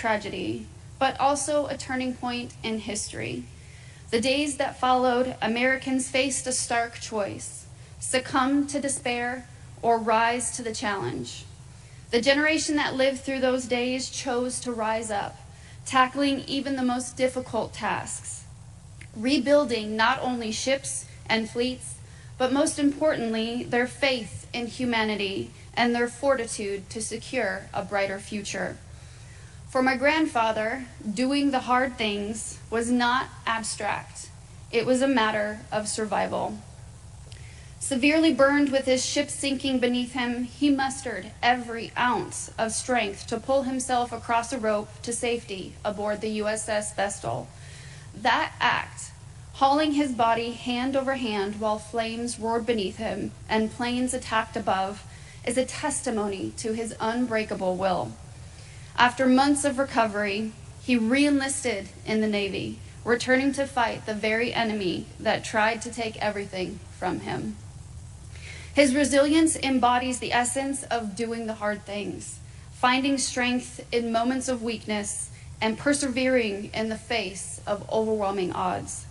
tragedy, but also a turning point in history. The days that followed, Americans faced a stark choice: succumb to despair or rise to the challenge. The generation that lived through those days chose to rise up, tackling even the most difficult tasks, rebuilding not only ships and fleets, but most importantly, their faith in humanity and their fortitude to secure a brighter future. For my grandfather, doing the hard things was not abstract. It was a matter of survival. Severely burned with his ship sinking beneath him, he mustered every ounce of strength to pull himself across a rope to safety aboard the USS Vestal. That act, hauling his body hand over hand while flames roared beneath him and planes attacked above, is a testimony to his unbreakable will. After months of recovery, he re-enlisted in the Navy, returning to fight the very enemy that tried to take everything from him. His resilience embodies the essence of doing the hard things, finding strength in moments of weakness, and persevering in the face of overwhelming odds.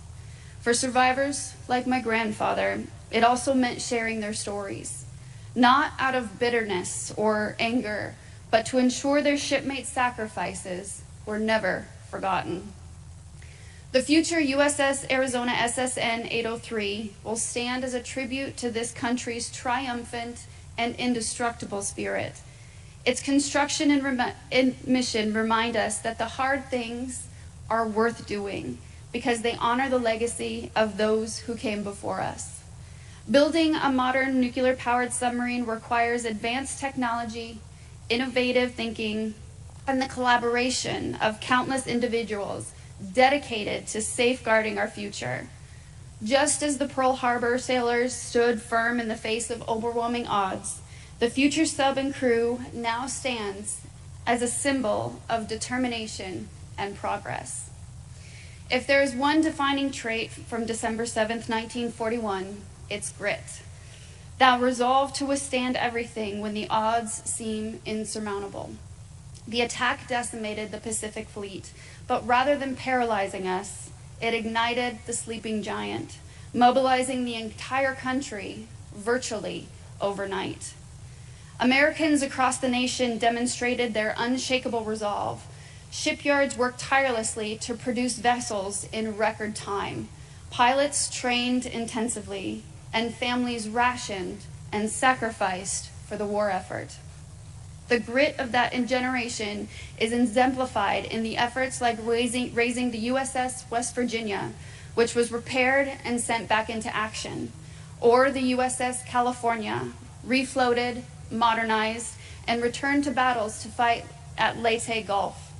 For survivors like my grandfather, it also meant sharing their stories, not out of bitterness or anger, but to ensure their shipmates' sacrifices were never forgotten. The future USS Arizona SSN 803 will stand as a tribute to this country's triumphant and indestructible spirit. Its construction and mission remind us that the hard things are worth doing because they honor the legacy of those who came before us. Building a modern nuclear-powered submarine requires advanced technology, innovative thinking, and the collaboration of countless individuals dedicated to safeguarding our future. Just as the Pearl Harbor sailors stood firm in the face of overwhelming odds, the future sub and crew now stands as a symbol of determination and progress. If there is one defining trait from December 7th, 1941, it's grit. That resolve to withstand everything when the odds seem insurmountable. The attack decimated the Pacific Fleet, but rather than paralyzing us, it ignited the sleeping giant, mobilizing the entire country virtually overnight. Americans across the nation demonstrated their unshakable resolve. Shipyards worked tirelessly to produce vessels in record time. Pilots trained intensively, and families rationed and sacrificed for the war effort. The grit of that generation is exemplified in the efforts like raising the USS West Virginia, which was repaired and sent back into action, or the USS California, refloated, modernized, and returned to battles to fight at Leyte Gulf.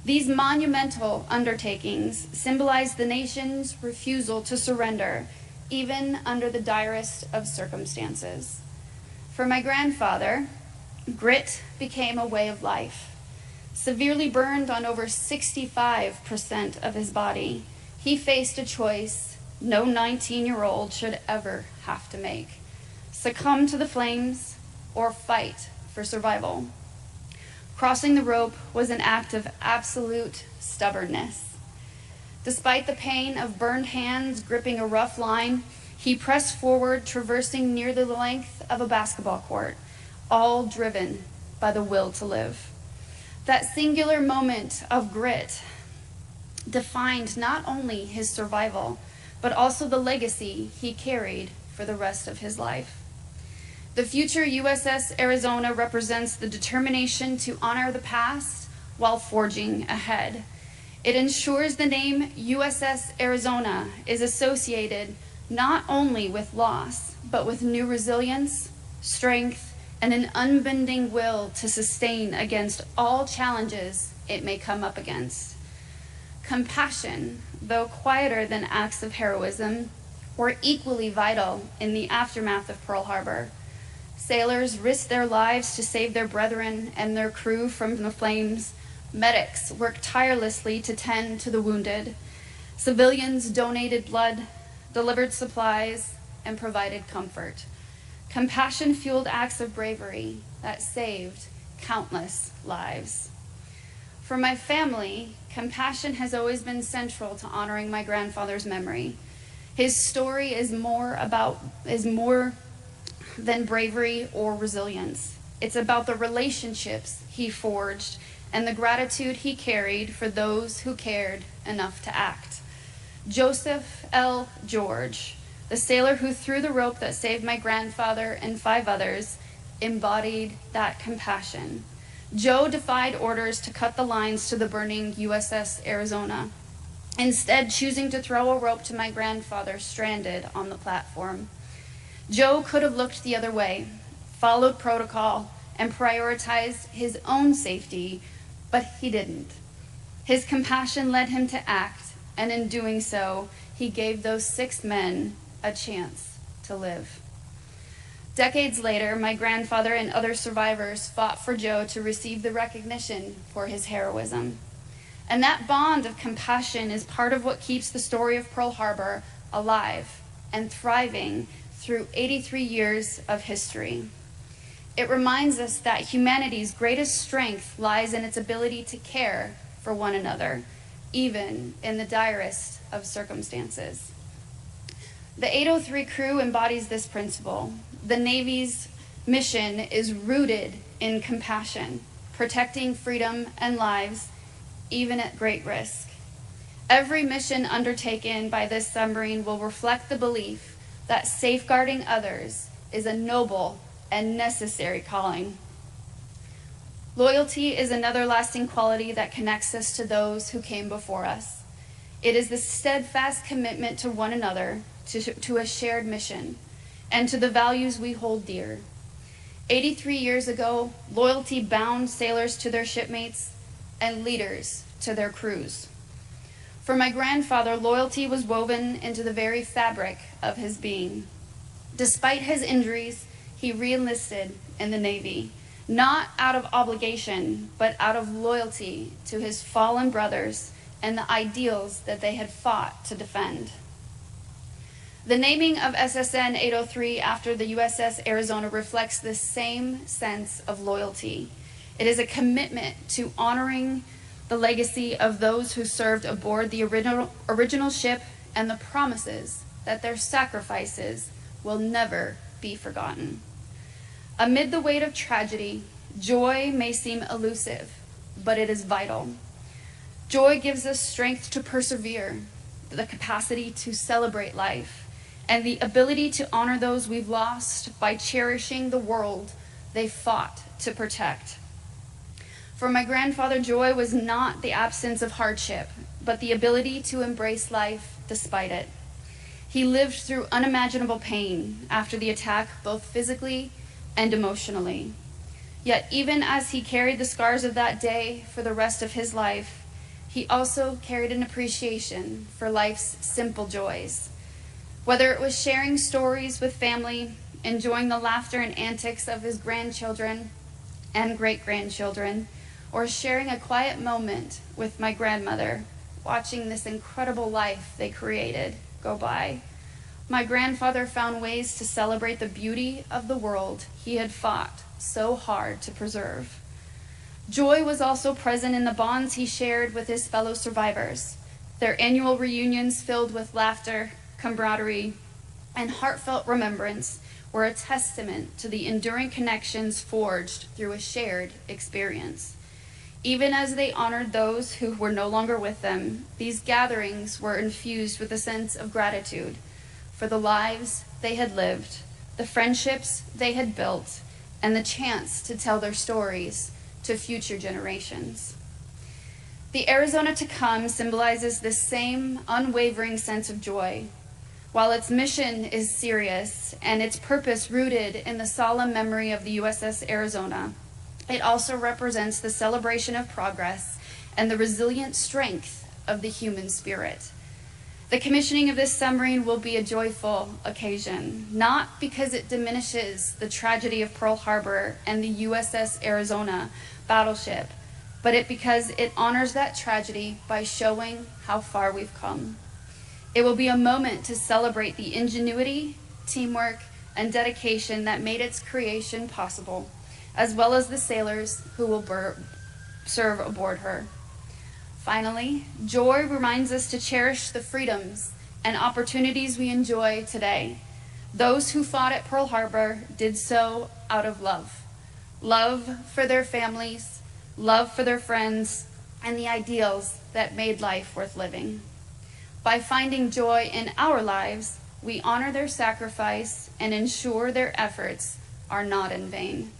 These monumental undertakings symbolize the nation's refusal to surrender, even under the direst of circumstances. For my grandfather, grit became a way of life. Severely burned on over 65% of his body, he faced a choice no 19-year-old should ever have to make: succumb to the flames or fight for survival. Crossing the rope was an act of absolute stubbornness. Despite the pain of burned hands gripping a rough line, he pressed forward, traversing near the length of a basketball court, all driven by the will to live. That singular moment of grit defined not only his survival, but also the legacy he carried for the rest of his life. The future USS Arizona represents the determination to honor the past while forging ahead. It ensures the name USS Arizona is associated not only with loss, but with new resilience, strength, and an unbending will to sustain against all challenges it may come up against. Compassion, though quieter than acts of heroism, were equally vital in the aftermath of Pearl Harbor. Sailors risked their lives to save their brethren and their crew from the flames. Medics worked tirelessly to tend to the wounded. Civilians donated blood, delivered supplies, and provided comfort. Compassion-fueled acts of bravery that saved countless lives. For my family, compassion has always been central to honoring my grandfather's memory. His story is more than bravery or resilience. It's about the relationships he forged and the gratitude he carried for those who cared enough to act. Joseph L. George, the sailor who threw the rope that saved my grandfather and 5 others, embodied that compassion. Joe defied orders to cut the lines to the burning USS Arizona, instead choosing to throw a rope to my grandfather stranded on the platform. Joe could have looked the other way, followed protocol, and prioritized his own safety, but he didn't. His compassion led him to act, and in doing so, he gave those 6 men a chance to live. Decades later, my grandfather and other survivors fought for Joe to receive the recognition for his heroism. And that bond of compassion is part of what keeps the story of Pearl Harbor alive and thriving through 83 years of history. It reminds us that humanity's greatest strength lies in its ability to care for one another, even in the direst of circumstances. The 803 crew embodies this principle. The Navy's mission is rooted in compassion, protecting freedom and lives, even at great risk. Every mission undertaken by this submarine will reflect the belief that safeguarding others is a noble and necessary calling. Loyalty is another lasting quality that connects us to those who came before us. It is the steadfast commitment to one another, to a shared mission, and to the values we hold dear. 83 years ago, loyalty bound sailors to their shipmates and leaders to their crews. For my grandfather, loyalty was woven into the very fabric of his being. Despite his injuries, he re-enlisted in the Navy, not out of obligation, but out of loyalty to his fallen brothers and the ideals that they had fought to defend. The naming of SSN 803 after the USS Arizona reflects this same sense of loyalty. It is a commitment to honoring the legacy of those who served aboard the original ship and the promises that their sacrifices will never be forgotten. Amid the weight of tragedy, joy may seem elusive, but it is vital. Joy gives us strength to persevere, the capacity to celebrate life, and the ability to honor those we've lost by cherishing the world they fought to protect. For my grandfather, joy was not the absence of hardship, but the ability to embrace life despite it. He lived through unimaginable pain after the attack, both physically and emotionally. Yet even as he carried the scars of that day for the rest of his life, he also carried an appreciation for life's simple joys. Whether it was sharing stories with family, enjoying the laughter and antics of his grandchildren and great-grandchildren, or sharing a quiet moment with my grandmother, watching this incredible life they created go by, my grandfather found ways to celebrate the beauty of the world he had fought so hard to preserve. Joy was also present in the bonds he shared with his fellow survivors. Their annual reunions filled with laughter, camaraderie, and heartfelt remembrance were a testament to the enduring connections forged through a shared experience. Even as they honored those who were no longer with them, these gatherings were infused with a sense of gratitude for the lives they had lived, the friendships they had built, and the chance to tell their stories to future generations. The Arizona to come symbolizes this same unwavering sense of joy. While its mission is serious and its purpose rooted in the solemn memory of the USS Arizona, it also represents the celebration of progress and the resilient strength of the human spirit. The commissioning of this submarine will be a joyful occasion, not because it diminishes the tragedy of Pearl Harbor and the USS Arizona battleship, but because it honors that tragedy by showing how far we've come. It will be a moment to celebrate the ingenuity, teamwork, and dedication that made its creation possible, as well as the sailors who will serve aboard her. Finally, joy reminds us to cherish the freedoms and opportunities we enjoy today. Those who fought at Pearl Harbor did so out of love. Love for their families, love for their friends, and the ideals that made life worth living. By finding joy in our lives, we honor their sacrifice and ensure their efforts are not in vain.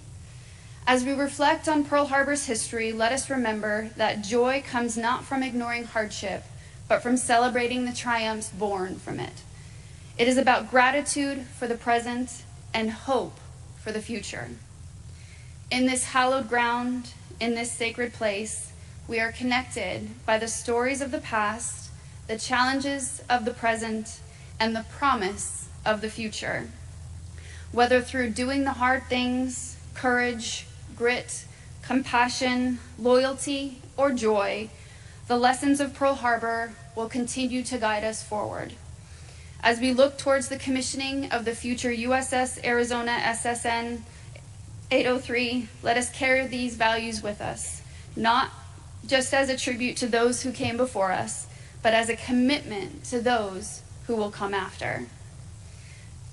As we reflect on Pearl Harbor's history, let us remember that joy comes not from ignoring hardship, but from celebrating the triumphs born from it. It is about gratitude for the present and hope for the future. In this hallowed ground, in this sacred place, we are connected by the stories of the past, the challenges of the present, and the promise of the future. Whether through doing the hard things, courage, grit, compassion, loyalty, or joy, the lessons of Pearl Harbor will continue to guide us forward. As we look towards the commissioning of the future USS Arizona SSN 803, let us carry these values with us, not just as a tribute to those who came before us, but as a commitment to those who will come after.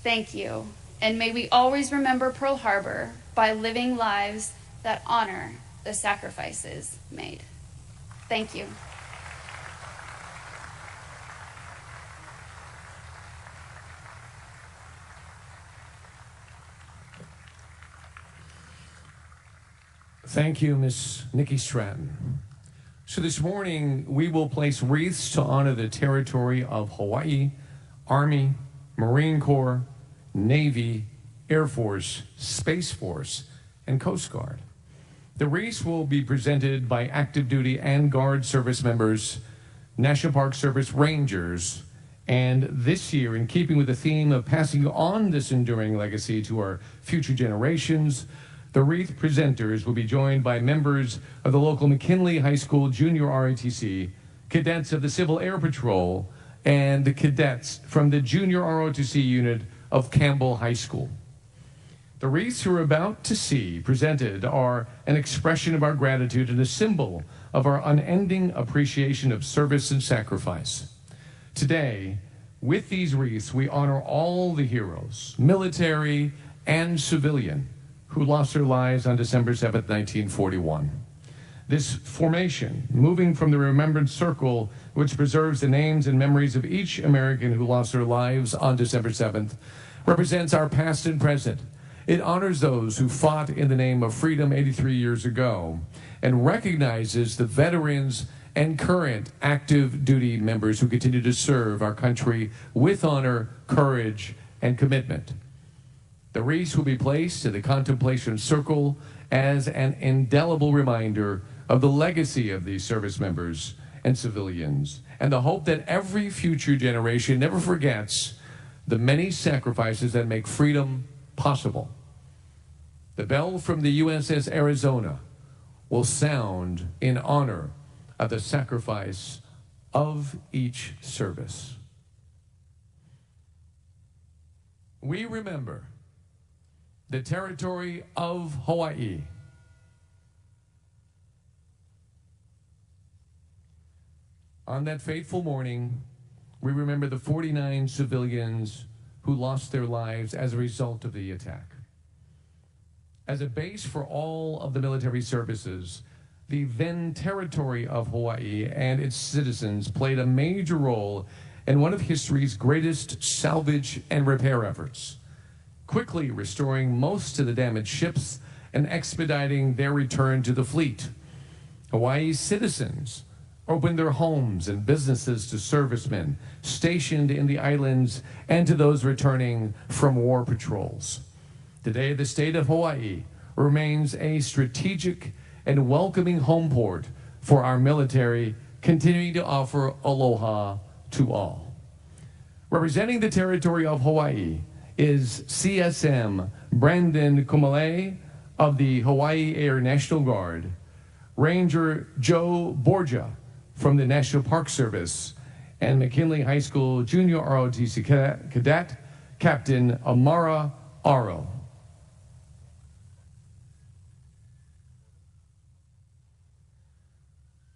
Thank you, and may we always remember Pearl Harbor by living lives that honor the sacrifices made. Thank you. Thank you, Ms. Nikki Stratton. So this morning, we will place wreaths to honor the territory of Hawaii, Army, Marine Corps, Navy, Air Force, Space Force, and Coast Guard. The wreaths will be presented by active duty and Guard service members, National Park Service Rangers, and this year, in keeping with the theme of passing on this enduring legacy to our future generations, the wreath presenters will be joined by members of the local McKinley High School Junior ROTC, cadets of the Civil Air Patrol, and the cadets from the Junior ROTC unit of Campbell High School. The wreaths you're about to see presented are an expression of our gratitude and a symbol of our unending appreciation of service and sacrifice. Today, with these wreaths, we honor all the heroes, military and civilian, who lost their lives on December 7, 1941. This formation, moving from the Remembrance Circle, which preserves the names and memories of each American who lost their lives on December 7th, represents our past and present. It honors those who fought in the name of freedom 83 years ago and recognizes the veterans and current active duty members who continue to serve our country with honor, courage, and commitment. The wreaths will be placed in the contemplation circle as an indelible reminder of the legacy of these service members and civilians, and the hope that every future generation never forgets the many sacrifices that make freedom possible. The bell from the USS Arizona will sound in honor of the sacrifice of each service. We remember the territory of Hawaii. On that fateful morning, we remember the 49 civilians who lost their lives as a result of the attack. As a base for all of the military services, the then territory of Hawaii and its citizens played a major role in one of history's greatest salvage and repair efforts, quickly restoring most of the damaged ships and expediting their return to the fleet. Hawaii's citizens opened their homes and businesses to servicemen stationed in the islands and to those returning from war patrols. Today, the state of Hawaii remains a strategic and welcoming home port for our military, continuing to offer aloha to all. Representing the territory of Hawaii is CSM Brandon Kumale of the Hawaii Air National Guard, Ranger Joe Borgia from the National Park Service, and McKinley High School Junior ROTC Cadet Captain Amara Aro.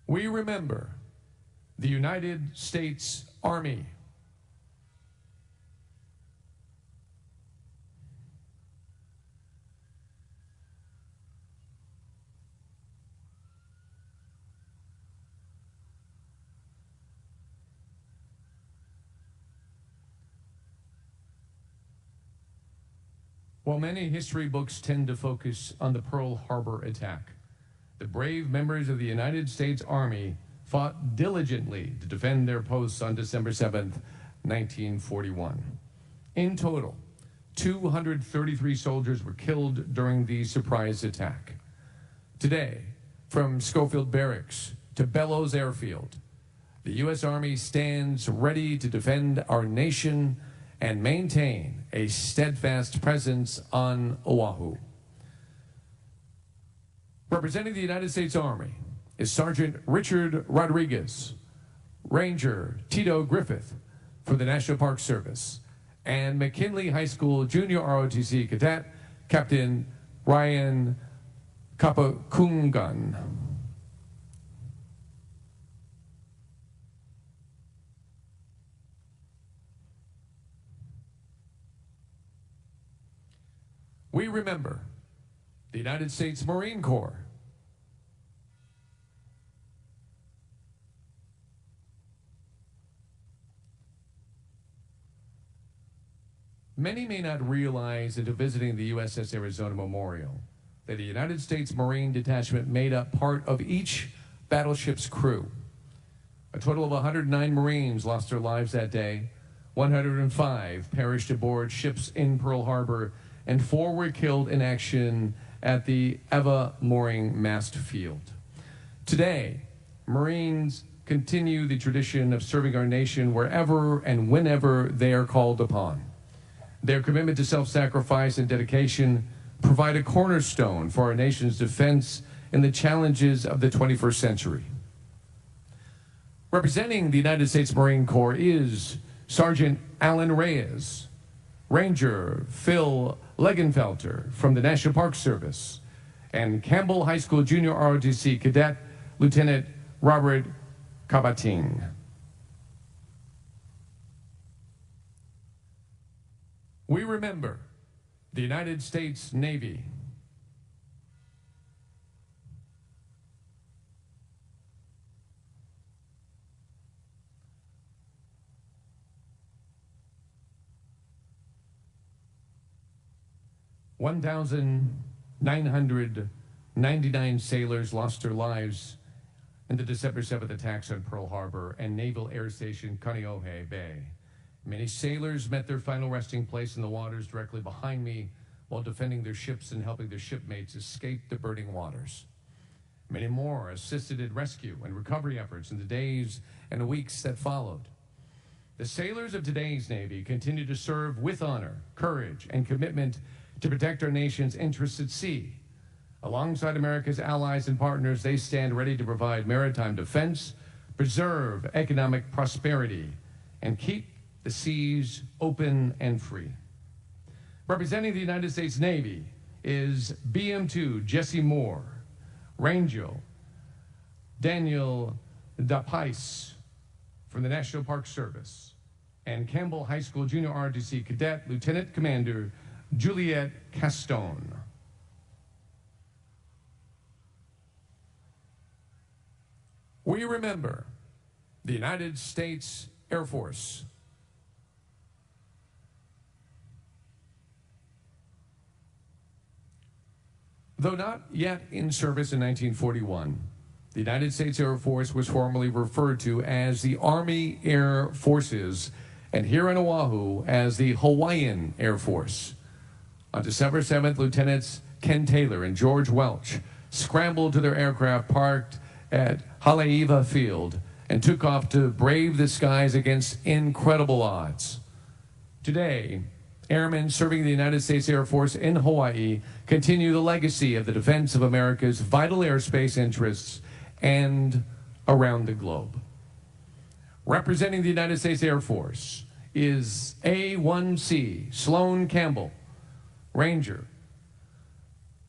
We remember the United States Army. While many history books tend to focus on the Pearl Harbor attack, the brave members of the United States Army fought diligently to defend their posts on December 7th, 1941. In total, 233 soldiers were killed during the surprise attack. Today, from Schofield Barracks to Bellows Airfield, the U.S. Army stands ready to defend our nation and maintain a steadfast presence on Oahu. Representing the United States Army is Sergeant Richard Rodriguez, Ranger Tito Griffith from the National Park Service, and McKinley High School Junior ROTC Cadet Captain Ryan Kapakungan. We remember the United States Marine Corps. Many may not realize until visiting the USS Arizona Memorial that the United States Marine Detachment made up part of each battleship's crew. A total of 109 Marines lost their lives that day, 105 perished aboard ships in Pearl Harbor, and 4 were killed in action at the Eva mooring mast field. Today, Marines continue the tradition of serving our nation wherever and whenever they are called upon. Their commitment to self-sacrifice and dedication provide a cornerstone for our nation's defense in the challenges of the 21st century. Representing the United States Marine Corps is Sergeant Alan Reyes, Ranger Phil Legenfelter from the National Park Service, and Campbell High School Junior ROTC Cadet Lieutenant Robert Kabating. We remember the United States Navy. (1,999) sailors lost their lives in the December 7th attacks on Pearl Harbor and Naval Air Station Kaneohe Bay. Many sailors met their final resting place in the waters directly behind me while defending their ships and helping their shipmates escape the burning waters. Many more assisted in rescue and recovery efforts in the days and weeks that followed. The sailors of today's Navy continue to serve with honor, courage, and commitment to protect our nation's interests at sea. Alongside America's allies and partners, they stand ready to provide maritime defense, preserve economic prosperity, and keep the seas open and free. Representing the United States Navy is BM2 Jesse Moore, Ranger Daniel Dapais from the National Park Service, and Campbell High School Junior ROTC Cadet Lieutenant Commander Juliet Castone. We remember the United States Air Force. Though not yet in service in 1941, the United States Air Force was formerly referred to as the Army Air Forces, and here on Oahu as the Hawaiian Air Force. On December 7th, Lieutenants Ken Taylor and George Welch scrambled to their aircraft parked at Haleiwa Field and took off to brave the skies against incredible odds. Today, airmen serving the United States Air Force in Hawaii continue the legacy of the defense of America's vital airspace interests and around the globe. Representing the United States Air Force is A1C Sloan Campbell, Ranger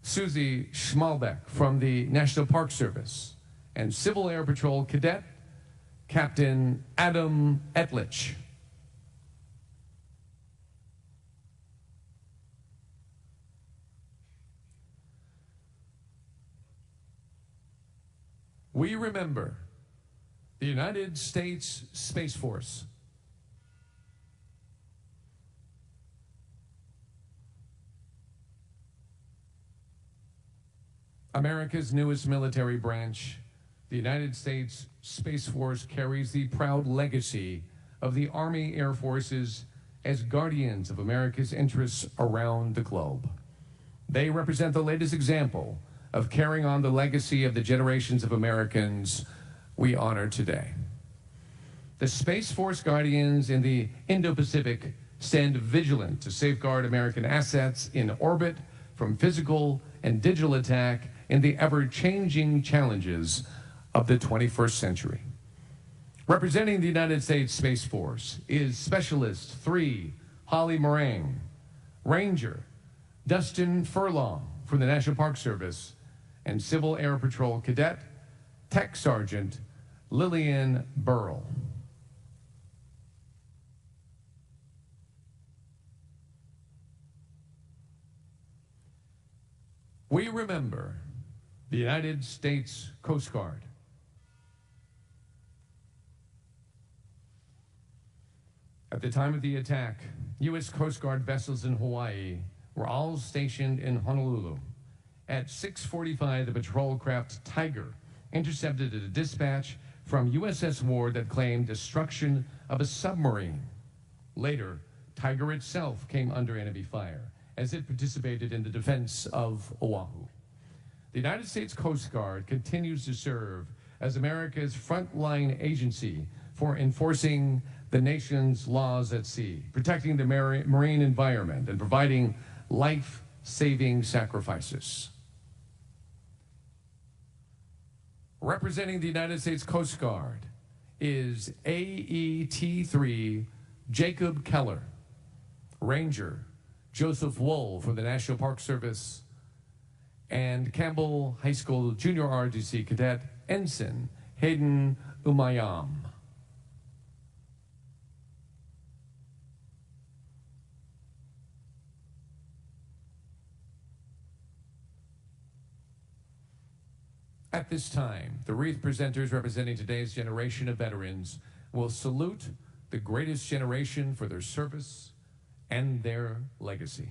Susie Schmalbeck from the National Park Service, and Civil Air Patrol Cadet Captain Adam Etlich. We remember the United States Space Force. America's newest military branch, the United States Space Force carries the proud legacy of the Army Air Forces as guardians of America's interests around the globe. They represent the latest example of carrying on the legacy of the generations of Americans we honor today. The Space Force Guardians in the Indo-Pacific stand vigilant to safeguard American assets in orbit from physical and digital attack in the ever-changing challenges of the 21st century. Representing the United States Space Force is Specialist 3 Holly Moran, Ranger Dustin Furlong from the National Park Service, and Civil Air Patrol Cadet Tech Sergeant Lillian Burrell. We remember the United States Coast Guard. At the time of the attack, U.S. Coast Guard vessels in Hawaii were all stationed in Honolulu. At 6:45, the patrol craft Tiger intercepted a dispatch from USS Ward that claimed destruction of a submarine. Later, Tiger itself came under enemy fire as it participated in the defense of Oahu. The United States Coast Guard continues to serve as America's frontline agency for enforcing the nation's laws at sea, protecting the marine environment, and providing life-saving sacrifices. Representing the United States Coast Guard is AET-3 Jacob Keller, Ranger Joseph Wool for the National Park Service, and Campbell High School Junior ROTC Cadet Ensign Hayden Umayam. At this time, the Wreath presenters representing today's generation of veterans will salute the greatest generation for their service and their legacy.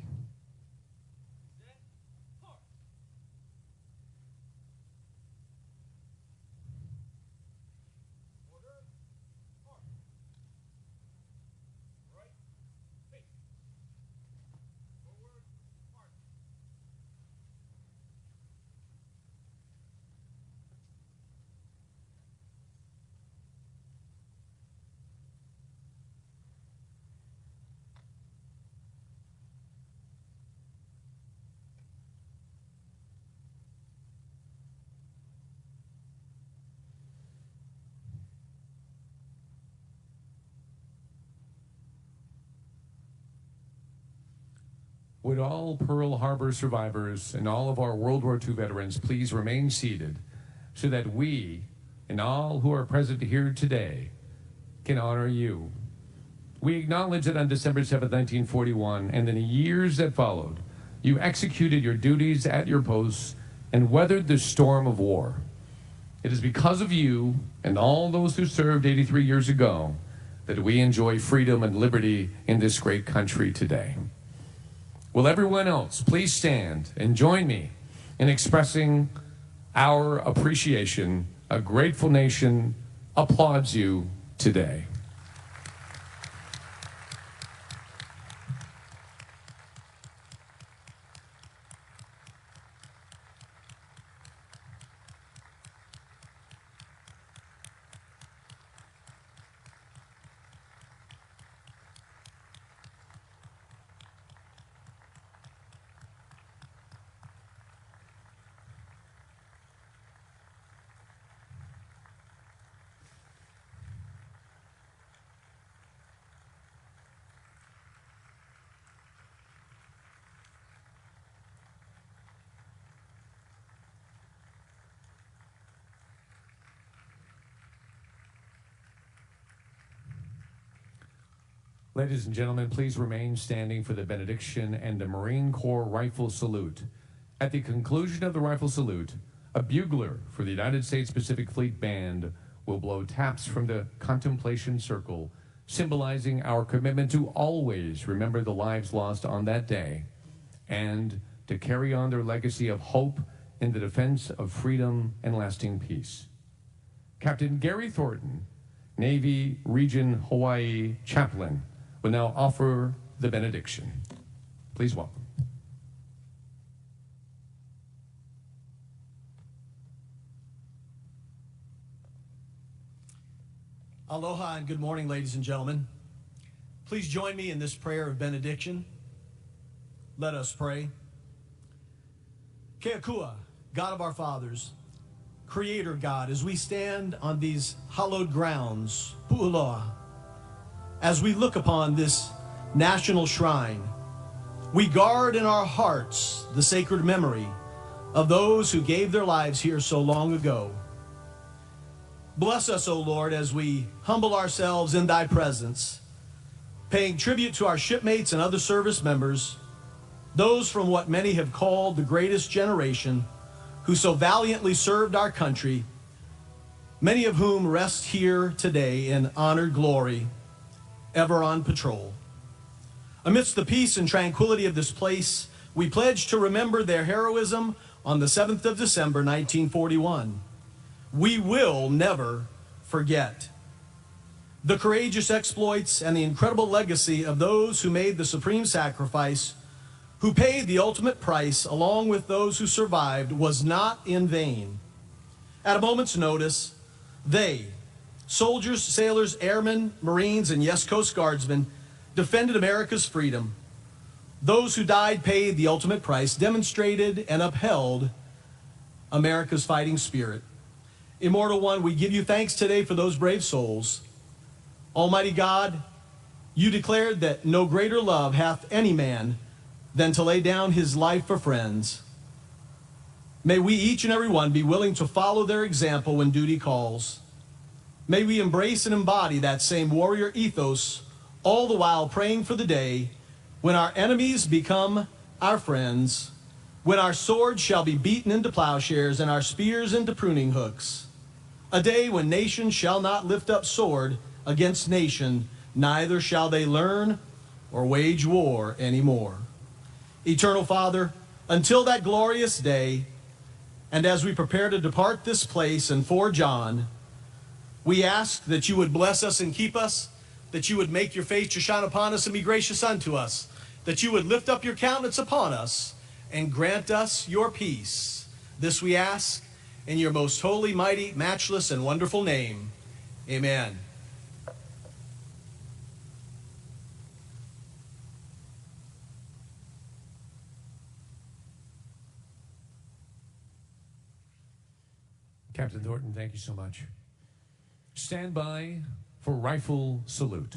Would all Pearl Harbor survivors and all of our World War II veterans please remain seated so that we and all who are present here today can honor you. We acknowledge that on December 7, 1941, and in the years that followed, you executed your duties at your posts and weathered the storm of war. It is because of you and all those who served 83 years ago that we enjoy freedom and liberty in this great country today. Will everyone else please stand and join me in expressing our appreciation? A grateful nation applauds you today. Ladies and gentlemen, please remain standing for the benediction and the Marine Corps rifle salute. At the conclusion of the rifle salute, a bugler for the United States Pacific Fleet Band will blow taps from the contemplation circle, symbolizing our commitment to always remember the lives lost on that day and to carry on their legacy of hope in the defense of freedom and lasting peace. Captain Gary Thornton, Navy Region Hawaii Chaplain, will now offer the benediction. Please welcome. Aloha and good morning, ladies and gentlemen. Please join me in this prayer of benediction. Let us pray. Keakua, God of our fathers, Creator God, as we stand on these hallowed grounds, Pu'uloa, as we look upon this national shrine, we guard in our hearts the sacred memory of those who gave their lives here so long ago. Bless us, O Lord, as we humble ourselves in thy presence, paying tribute to our shipmates and other service members, those from what many have called the greatest generation, who so valiantly served our country, many of whom rest here today in honored glory, ever on patrol. Amidst the peace and tranquility of this place, we pledge to remember their heroism on the 7th of December, 1941. We will never forget the courageous exploits and the incredible legacy of those who made the supreme sacrifice, who paid the ultimate price along with those who survived, was not in vain. At a moment's notice, they, soldiers, sailors, airmen, Marines, and yes, Coast Guardsmen, defended America's freedom. Those who died paid the ultimate price, demonstrated and upheld America's fighting spirit. Immortal One, we give you thanks today for those brave souls. Almighty God, you declared that no greater love hath any man than to lay down his life for friends. May we each and every one be willing to follow their example when duty calls. May we embrace and embody that same warrior ethos, all the while praying for the day when our enemies become our friends, when our swords shall be beaten into plowshares and our spears into pruning hooks. A day when nation shall not lift up sword against nation, neither shall they learn or wage war anymore. Eternal Father, until that glorious day, and as we prepare to depart this place and forge on, we ask that you would bless us and keep us, that you would make your face to shine upon us and be gracious unto us, that you would lift up your countenance upon us and grant us your peace. This we ask in your most holy, mighty, matchless, and wonderful name. Amen. Captain Thornton, thank you so much. Stand by for rifle salute.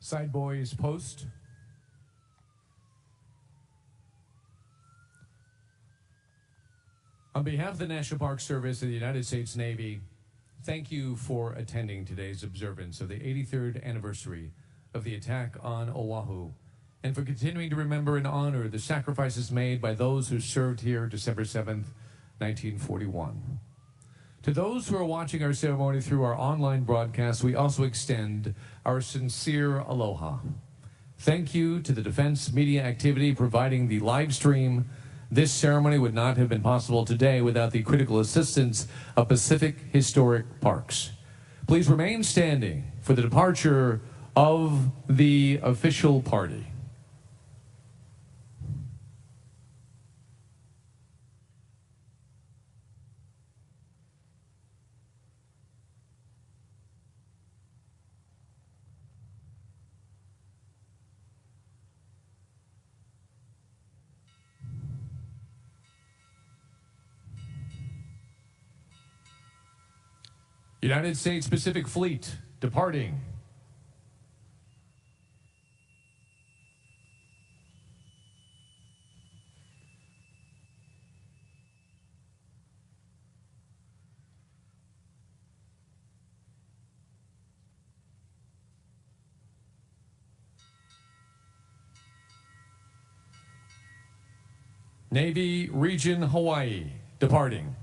Side boys post. On behalf of the National Park Service of the United States Navy, thank you for attending today's observance of the 83rd anniversary of the attack on Oahu, and for continuing to remember and honor the sacrifices made by those who served here December 7th, 1941. To those who are watching our ceremony through our online broadcast, we also extend our sincere aloha. Thank you to the Defense Media Activity providing the live stream. This ceremony would not have been possible today without the critical assistance of Pacific Historic Parks. Please remain standing for the departure of the official party. United States Pacific Fleet departing. Navy Region Hawaii departing.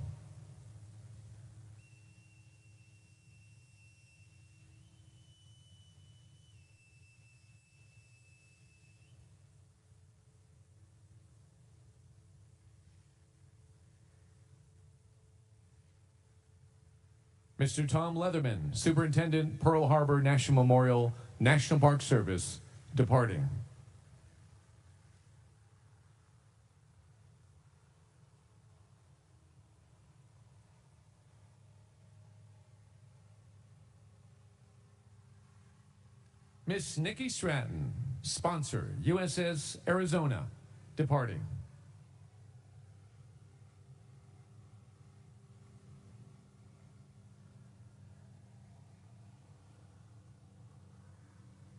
Mr. Tom Leatherman, Superintendent, Pearl Harbor National Memorial, National Park Service, departing. Miss Nikki Stratton, sponsor, USS Arizona, departing.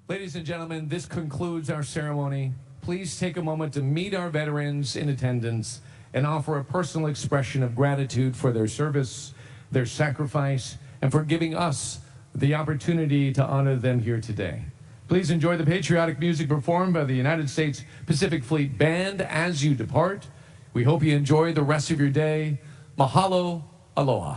Ladies and gentlemen, this concludes our ceremony. Please take a moment to meet our veterans in attendance and offer a personal expression of gratitude for their service, their sacrifice, and for giving us the opportunity to honor them here today. Please enjoy the patriotic music performed by the United States Pacific Fleet Band as you depart. We hope you enjoy the rest of your day. Mahalo, aloha.